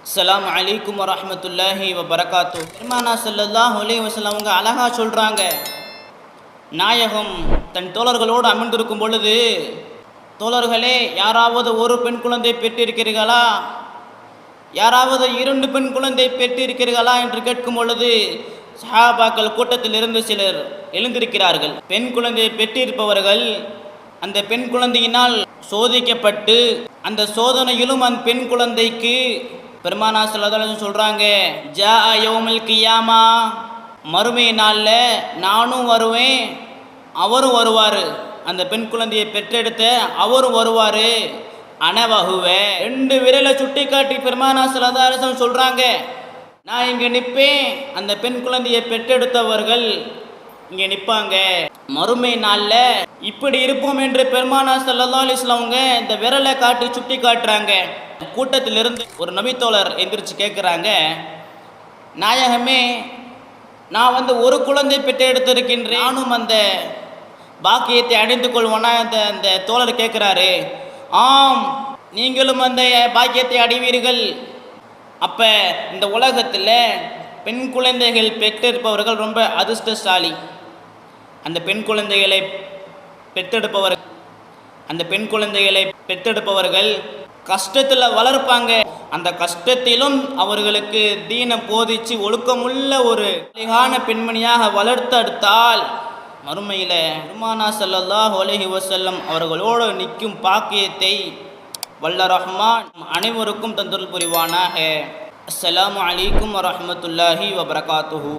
அஸ்ஸலாமு அலைக்கும் வரஹ்மத்துல்லாஹி வபரகாத்து. பெருமானா ஸல்லல்லாஹு அலைஹி வஸல்லம் அவங்க அழகா சொல்கிறாங்க, நாயகம் தன் தோழர்களோடு அமர்ந்திருக்கும் பொழுது, தோழர்களே, யாராவது ஒரு பெண் குழந்தை பெற்றிருக்கிறீர்களா, யாராவது 2 பெண் குழந்தை பெற்றிருக்கிறீர்களா என்று கேட்கும் பொழுது சஹாபாக்கள் கூட்டத்திலிருந்து சிலர் எழுந்திருக்கிறார்கள். பெண் குழந்தை பெற்றிருப்பவர்கள் அந்த பெண் குழந்தையினால் சோதிக்கப்பட்டு அந்த சோதனையிலும் அந்த பெண் குழந்தைக்கு பெருமானா ஸல்லல்லாஹு அலைஹி வஸல்லம் சொல்கிறாங்க, ஜா யௌமுல் கியாமா, மறுமை நாளில் நானும் வருவேன், அவரும் வருவார், அந்த பெண் குழந்தையை பெற்றெடுத்த அவரும் வருவார், அனவகுவே 2 விரலை சுட்டி காட்டி பெருமானா ஸல்லல்லாஹு அலைஹி வஸல்லம் சொல்கிறாங்க, நான் இங்கே நிற்பேன், அந்த பெண் குழந்தையை பெற்றெடுத்தவர்கள் இங்கே நிற்பாங்க, மறுமை நாளில் இப்படி இருப்போம் என்று பெருமானா ஸல்லல்லாஹு அலைஹி வஸல்லம் அவங்க இந்த விரலை காட்டி சுட்டி காட்டுறாங்க. கூட்டத்திலிருந்து ஒரு நபித்தோழர் எந்திரிச்சு கேட்குறாங்க, நாயகமே, நான் ஒரு குழந்தை பெற்று எடுத்திருக்கின்றேன், நானும் அந்த பாக்கியத்தை அடைந்து கொள்வோன்னா? அந்த தோழர் கேட்குறாரு, ஆம், நீங்களும் அந்த பாக்கியத்தை அடைவீர்கள். அப்போ இந்த உலகத்தில் பெண் குழந்தைகள் பெற்றெடுப்பவர்கள் ரொம்ப அதிர்ஷ்டசாலி. அந்த பெண் குழந்தைகளை பெற்றெடுப்பவர்கள் கஷ்டத்தில் வளர்ப்பாங்க. அந்த கஷ்டத்திலும் அவர்களுக்கு தீனை போதிச்சு ஒழுக்கமுள்ள ஒரு அழகான பெண்மணியாக வளர்த்தெடுத்தால் மறுமையில் பெருமானா ஸல்லல்லாஹு அலைஹி வஸல்லம் அவர்களோடு நிற்கும் பாக்கியத்தை வல்ல ரஹ்மான் அனைவருக்கும் தந்தருள் புரிவானாக. அஸ்ஸலாமு அலைக்கும் வரஹ்மத்துல்லாஹி வபரகாத்துஹு.